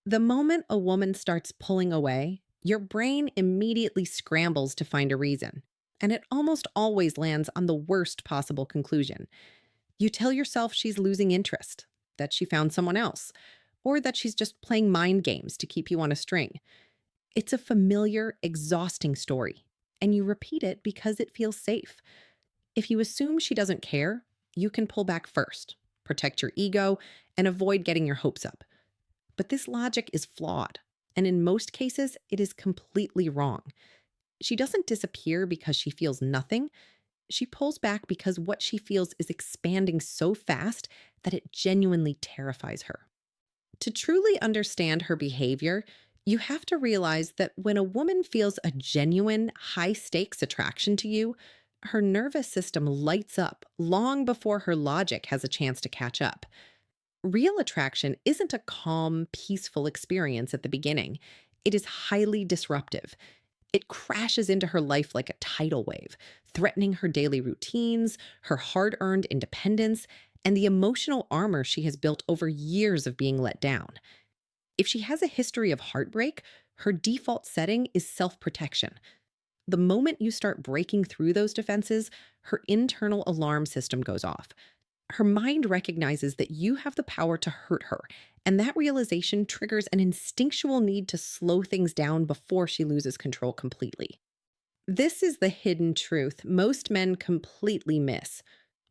The moment a woman starts pulling away, your brain immediately scrambles to find a reason, and it almost always lands on the worst possible conclusion. You tell yourself she's losing interest, that she found someone else, or that she's just playing mind games to keep you on a string. It's a familiar, exhausting story, and you repeat it because it feels safe. If you assume she doesn't care, you can pull back first, protect your ego, and avoid getting your hopes up. But this logic is flawed, and in most cases, it is completely wrong. She doesn't disappear because she feels nothing. She pulls back because what she feels is expanding so fast that it genuinely terrifies her. To truly understand her behavior, you have to realize that when a woman feels a genuine, high stakes attraction to you, her nervous system lights up long before her logic has a chance to catch up. Real attraction isn't a calm, peaceful experience at the beginning. It is highly disruptive. It crashes into her life like a tidal wave, threatening her daily routines, her hard earned independence, and the emotional armor she has built over years of being let down. If she has a history of heartbreak, her default setting is self protection. The moment you start breaking through those defenses, her internal alarm system goes off. Her mind recognizes that you have the power to hurt her, and that realization triggers an instinctual need to slow things down before she loses control completely. This is the hidden truth most men completely miss.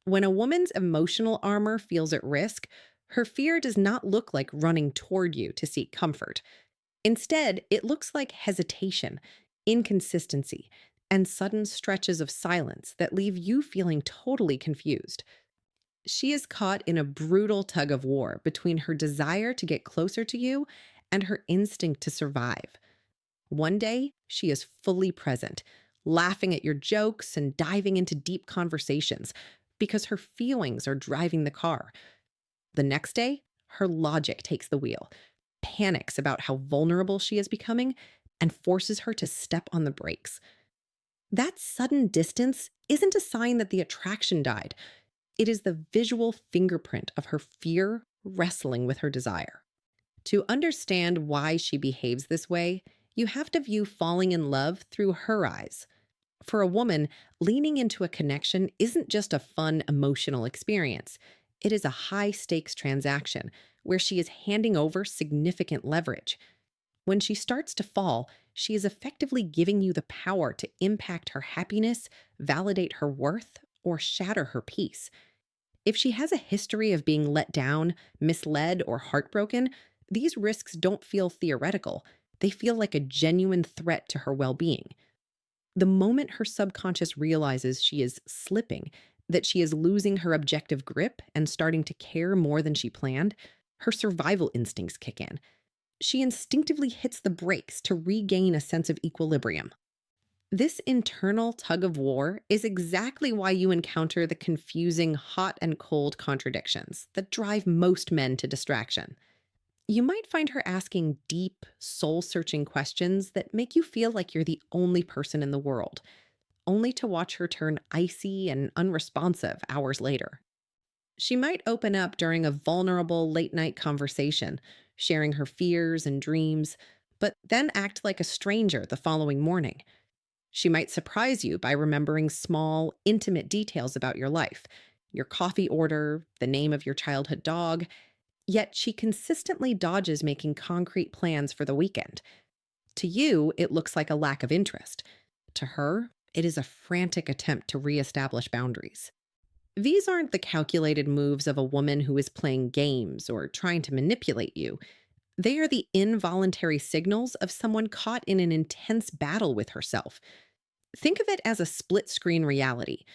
When a woman's emotional armor feels at risk, her fear does not look like running toward you to seek comfort. Instead, it looks like hesitation, inconsistency, and sudden stretches of silence that leave you feeling totally confused. She is caught in a brutal tug of war between her desire to get closer to you and her instinct to survive. One day, she is fully present, laughing at your jokes and diving into deep conversations because her feelings are driving the car. The next day, her logic takes the wheel, panics about how vulnerable she is becoming, and forces her to step on the brakes. That sudden distance isn't a sign that the attraction died. It is the visual fingerprint of her fear wrestling with her desire. To understand why she behaves this way, you have to view falling in love through her eyes. For a woman, leaning into a connection isn't just a fun emotional experience. It is a high stakes transaction where she is handing over significant leverage. When she starts to fall, she is effectively giving you the power to impact her happiness, validate her worth, or shatter her peace. If she has a history of being let down, misled, or heartbroken, these risks don't feel theoretical. They feel like a genuine threat to her well being. The moment her subconscious realizes she is slipping, that she is losing her objective grip and starting to care more than she planned, her survival instincts kick in. She instinctively hits the brakes to regain a sense of equilibrium. This internal tug of war is exactly why you encounter the confusing hot and cold contradictions that drive most men to distraction. You might find her asking deep, soul searching questions that make you feel like you're the only person in the world, only to watch her turn icy and unresponsive hours later. She might open up during a vulnerable late night conversation, sharing her fears and dreams, but then act like a stranger the following morning. She might surprise you by remembering small, intimate details about your life, your coffee order, the name of your childhood dog, yet she consistently dodges making concrete plans for the weekend. To you, it looks like a lack of interest. To her, it is a frantic attempt to reestablish boundaries. These aren't the calculated moves of a woman who is playing games or trying to manipulate you. They are the involuntary signals of someone caught in an intense battle with herself. Think of it as a split screen reality.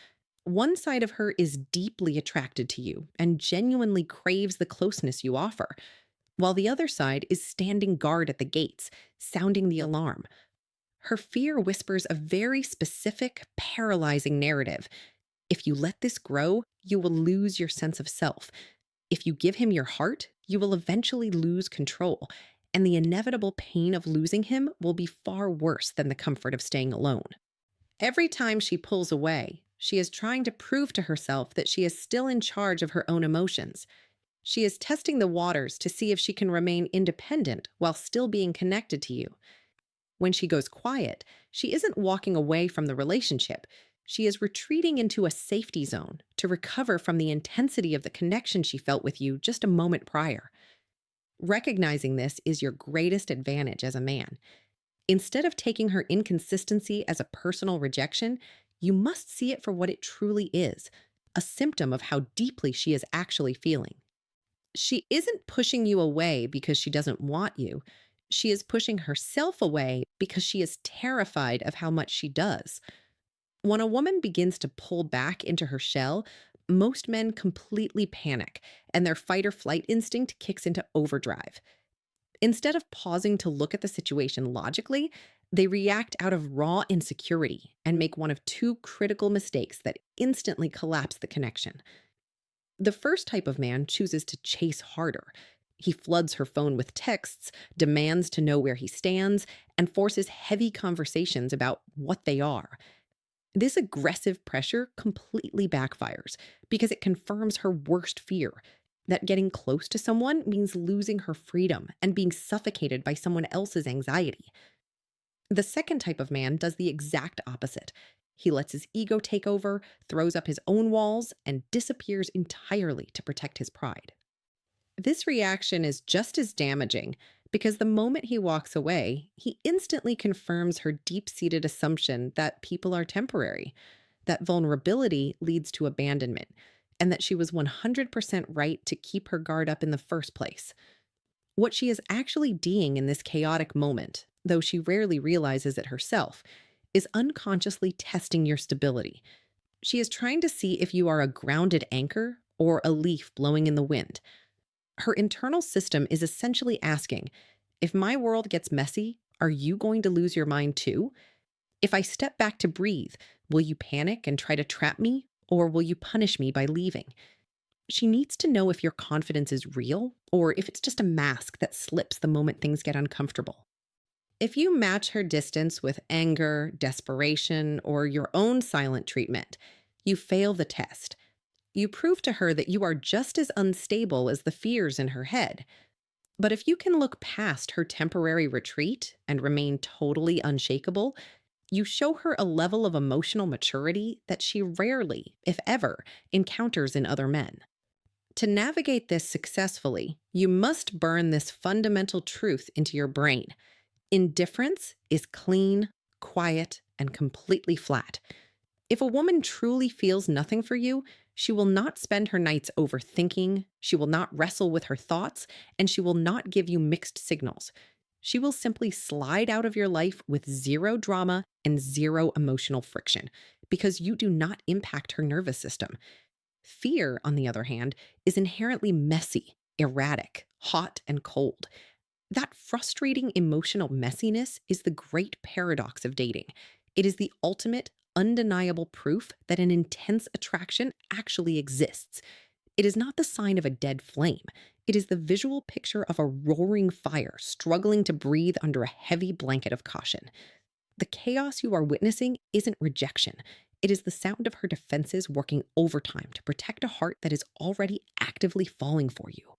One side of her is deeply attracted to you and genuinely craves the closeness you offer, while the other side is standing guard at the gates, sounding the alarm. Her fear whispers a very specific, paralyzing narrative. If you let this grow, you will lose your sense of self. If you give him your heart, you will eventually lose control, and the inevitable pain of losing him will be far worse than the comfort of staying alone. Every time she pulls away, she is trying to prove to herself that she is still in charge of her own emotions. She is testing the waters to see if she can remain independent while still being connected to you. When she goes quiet, she isn't walking away from the relationship. She is retreating into a safety zone to recover from the intensity of the connection she felt with you just a moment prior. Recognizing this is your greatest advantage as a man. Instead of taking her inconsistency as a personal rejection, you must see it for what it truly is, a symptom of how deeply she is actually feeling. She isn't pushing you away because she doesn't want you. She is pushing herself away because she is terrified of how much she does. When a woman begins to pull back into her shell, most men completely panic and their fight or flight instinct kicks into overdrive. Instead of pausing to look at the situation logically, they react out of raw insecurity and make one of two critical mistakes that instantly collapse the connection. The first type of man chooses to chase harder. He floods her phone with texts, demands to know where he stands, and forces heavy conversations about what they are. This aggressive pressure completely backfires because it confirms her worst fear that getting close to someone means losing her freedom and being suffocated by someone else's anxiety. The second type of man does the exact opposite. He lets his ego take over, throws up his own walls, and disappears entirely to protect his pride. This reaction is just as damaging because the moment he walks away, he instantly confirms her deep seated assumption that people are temporary, that vulnerability leads to abandonment, and that she was 100% right to keep her guard up in the first place. What she is actually doing in this chaotic moment, though she rarely realizes it herself, is unconsciously testing your stability. She is trying to see if you are a grounded anchor or a leaf blowing in the wind. Her internal system is essentially asking, if my world gets messy, are you going to lose your mind too? If I step back to breathe, will you panic and try to trap me, or will you punish me by leaving? She needs to know if your confidence is real or if it's just a mask that slips the moment things get uncomfortable. If you match her distance with anger, desperation, or your own silent treatment, you fail the test. You prove to her that you are just as unstable as the fears in her head. But if you can look past her temporary retreat and remain totally unshakable, you show her a level of emotional maturity that she rarely, if ever, encounters in other men. To navigate this successfully, you must burn this fundamental truth into your brain. Indifference is clean, quiet, and completely flat. If a woman truly feels nothing for you, she will not spend her nights overthinking, she will not wrestle with her thoughts, and she will not give you mixed signals. She will simply slide out of your life with zero drama and zero emotional friction because you do not impact her nervous system. Fear, on the other hand, is inherently messy, erratic, hot, and cold. That frustrating emotional messiness is the great paradox of dating. It is the ultimate, undeniable proof that an intense attraction actually exists. It is not the sign of a dead flame. It is the visual picture of a roaring fire struggling to breathe under a heavy blanket of caution. The chaos you are witnessing isn't rejection. It is the sound of her defenses working overtime to protect a heart that is already actively falling for you.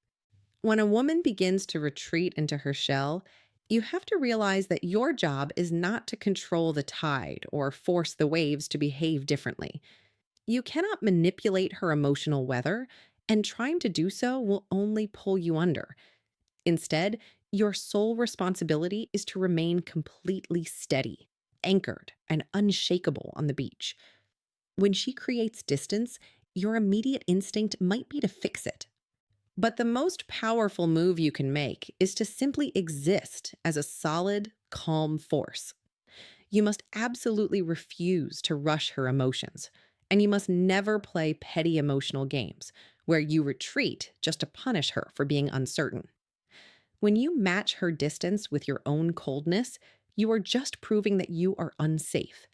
When a woman begins to retreat into her shell, you have to realize that your job is not to control the tide or force the waves to behave differently. You cannot manipulate her emotional weather, and trying to do so will only pull you under. Instead, your sole responsibility is to remain completely steady, anchored, and unshakable on the beach. When she creates distance, your immediate instinct might be to fix it. But the most powerful move you can make is to simply exist as a solid, calm force. You must absolutely refuse to rush her emotions, and you must never play petty emotional games where you retreat just to punish her for being uncertain. When you match her distance with your own coldness, you are just proving that you are unsafe.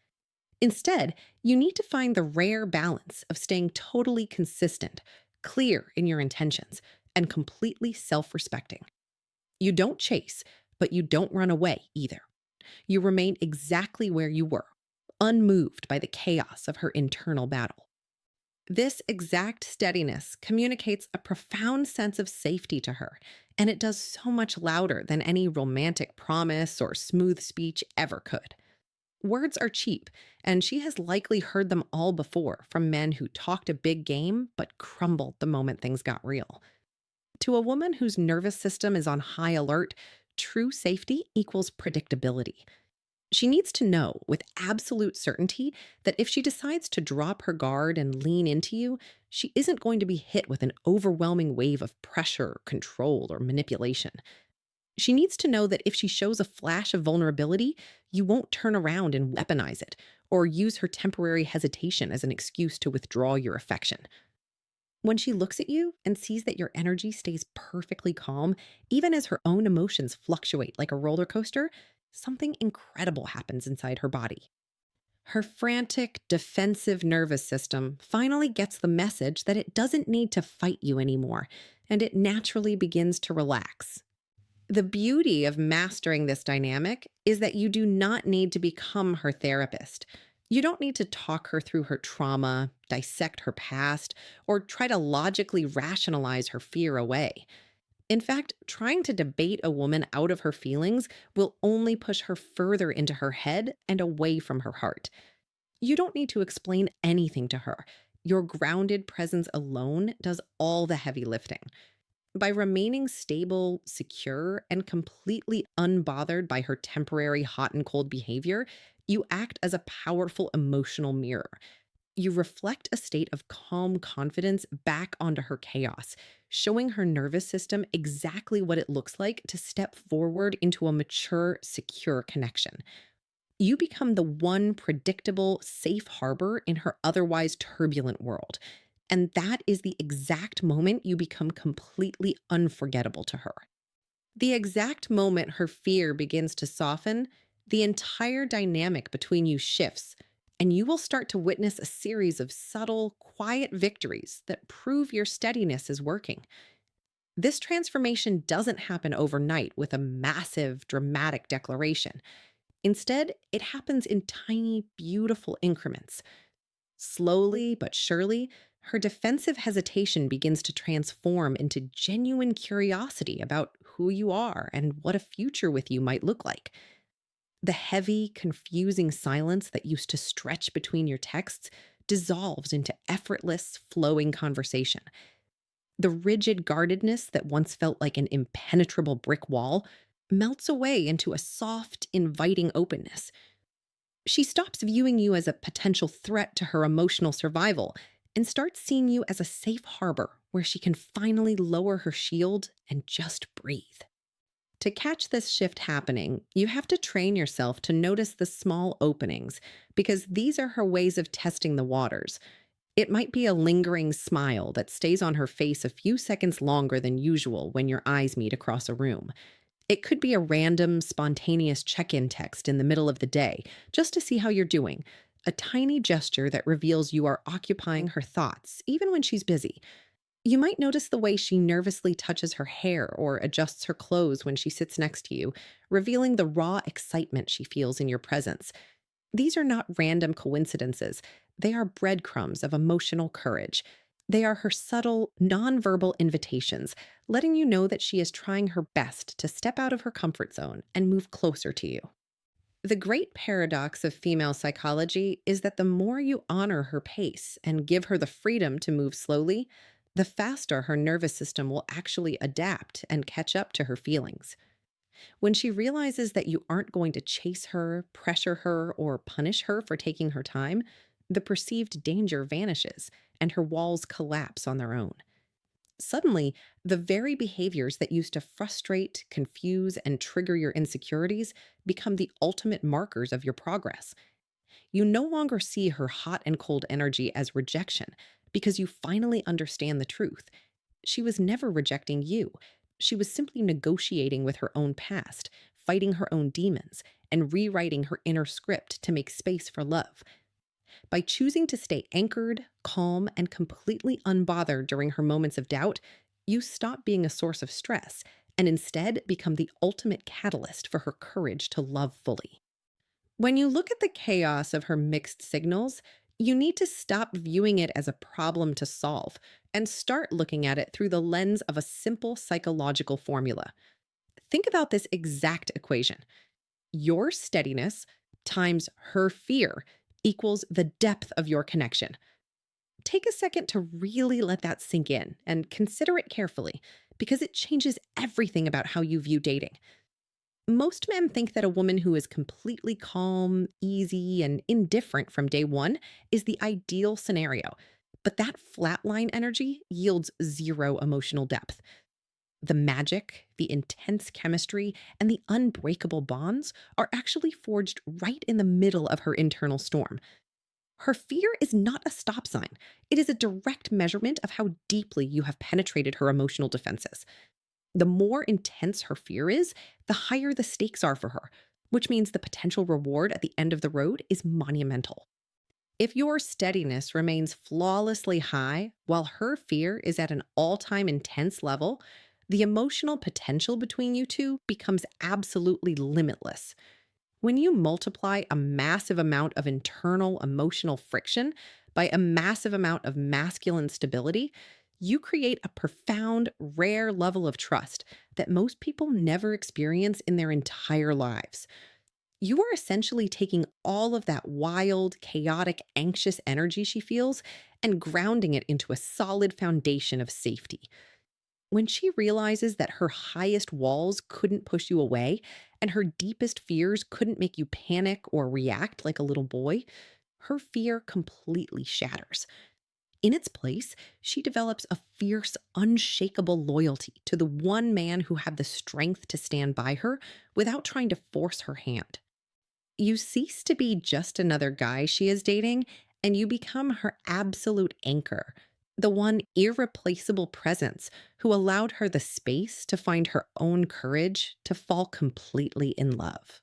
Instead, you need to find the rare balance of staying totally consistent, clear in your intentions, and completely self respecting. You don't chase, but you don't run away either. You remain exactly where you were, unmoved by the chaos of her internal battle. This exact steadiness communicates a profound sense of safety to her, and it does so much louder than any romantic promise or smooth speech ever could. Words are cheap, and she has likely heard them all before from men who talked a big game but crumbled the moment things got real. To a woman whose nervous system is on high alert, true safety equals predictability. She needs to know with absolute certainty that if she decides to drop her guard and lean into you, she isn't going to be hit with an overwhelming wave of pressure, control, or manipulation. She needs to know that if she shows a flash of vulnerability, you won't turn around and weaponize it or use her temporary hesitation as an excuse to withdraw your affection. When she looks at you and sees that your energy stays perfectly calm, even as her own emotions fluctuate like a roller coaster, something incredible happens inside her body. Her frantic, defensive nervous system finally gets the message that it doesn't need to fight you anymore, and it naturally begins to relax. The beauty of mastering this dynamic is that you do not need to become her therapist. You don't need to talk her through her trauma, dissect her past, or try to logically rationalize her fear away. In fact, trying to debate a woman out of her feelings will only push her further into her head and away from her heart. You don't need to explain anything to her. Your grounded presence alone does all the heavy lifting. By remaining stable, secure, and completely unbothered by her temporary hot and cold behavior, you act as a powerful emotional mirror. You reflect a state of calm confidence back onto her chaos, showing her nervous system exactly what it looks like to step forward into a mature, secure connection. You become the one predictable, safe harbor in her otherwise turbulent world. And that is the exact moment you become completely unforgettable to her. The exact moment her fear begins to soften, the entire dynamic between you shifts, and you will start to witness a series of subtle, quiet victories that prove your steadiness is working. This transformation doesn't happen overnight with a massive, dramatic declaration. Instead, it happens in tiny, beautiful increments. Slowly but surely, her defensive hesitation begins to transform into genuine curiosity about who you are and what a future with you might look like. The heavy, confusing silence that used to stretch between your texts dissolves into effortless, flowing conversation. The rigid guardedness that once felt like an impenetrable brick wall melts away into a soft, inviting openness. She stops viewing you as a potential threat to her emotional survival and starts seeing you as a safe harbor where she can finally lower her shield and just breathe. To catch this shift happening, you have to train yourself to notice the small openings because these are her ways of testing the waters. It might be a lingering smile that stays on her face a few seconds longer than usual when your eyes meet across a room. It could be a random, spontaneous check in text in the middle of the day, just to see how you're doing. A tiny gesture that reveals you are occupying her thoughts, even when she's busy. You might notice the way she nervously touches her hair or adjusts her clothes when she sits next to you, revealing the raw excitement she feels in your presence. These are not random coincidences. They are breadcrumbs of emotional courage. They are her subtle, nonverbal invitations, letting you know that she is trying her best to step out of her comfort zone and move closer to you. The great paradox of female psychology is that the more you honor her pace and give her the freedom to move slowly, the faster her nervous system will actually adapt and catch up to her feelings. When she realizes that you aren't going to chase her, pressure her, or punish her for taking her time, the perceived danger vanishes and her walls collapse on their own. Suddenly, the very behaviors that used to frustrate, confuse, and trigger your insecurities become the ultimate markers of your progress. You no longer see her hot and cold energy as rejection because you finally understand the truth. She was never rejecting you. She was simply negotiating with her own past, fighting her own demons, and rewriting her inner script to make space for love. By choosing to stay anchored, calm, and completely unbothered during her moments of doubt, you stop being a source of stress and instead become the ultimate catalyst for her courage to love fully. When you look at the chaos of her mixed signals, You need to stop viewing it as a problem to solve and start looking at it through the lens of a simple psychological formula. Think about this exact equation: your steadiness times her fear equals the depth of your connection. Take a second to really let that sink in and consider it carefully, because it changes everything about how you view dating. Most men think that a woman who is completely calm, easy, and indifferent from day one is the ideal scenario. But that flatline energy yields zero emotional depth. The magic, the intense chemistry, and the unbreakable bonds are actually forged right in the middle of her internal storm. Her fear is not a stop sign, it is a direct measurement of how deeply you have penetrated her emotional defenses. The more intense her fear is, the higher the stakes are for her, which means the potential reward at the end of the road is monumental. If your steadiness remains flawlessly high while her fear is at an all time intense level, the emotional potential between you two becomes absolutely limitless. When you multiply a massive amount of internal emotional friction by a massive amount of masculine stability, you create a profound, rare level of trust that most people never experience in their entire lives. You are essentially taking all of that wild, chaotic, anxious energy she feels and grounding it into a solid foundation of safety. When she realizes that her highest walls couldn't push you away and her deepest fears couldn't make you panic or react like a little boy, her fear completely shatters. In its place, she develops a fierce, unshakable loyalty to the one man who had the strength to stand by her without trying to force her hand. You cease to be just another guy she is dating, and you become her absolute anchor, the one irreplaceable presence who allowed her the space to find her own courage to fall completely in love.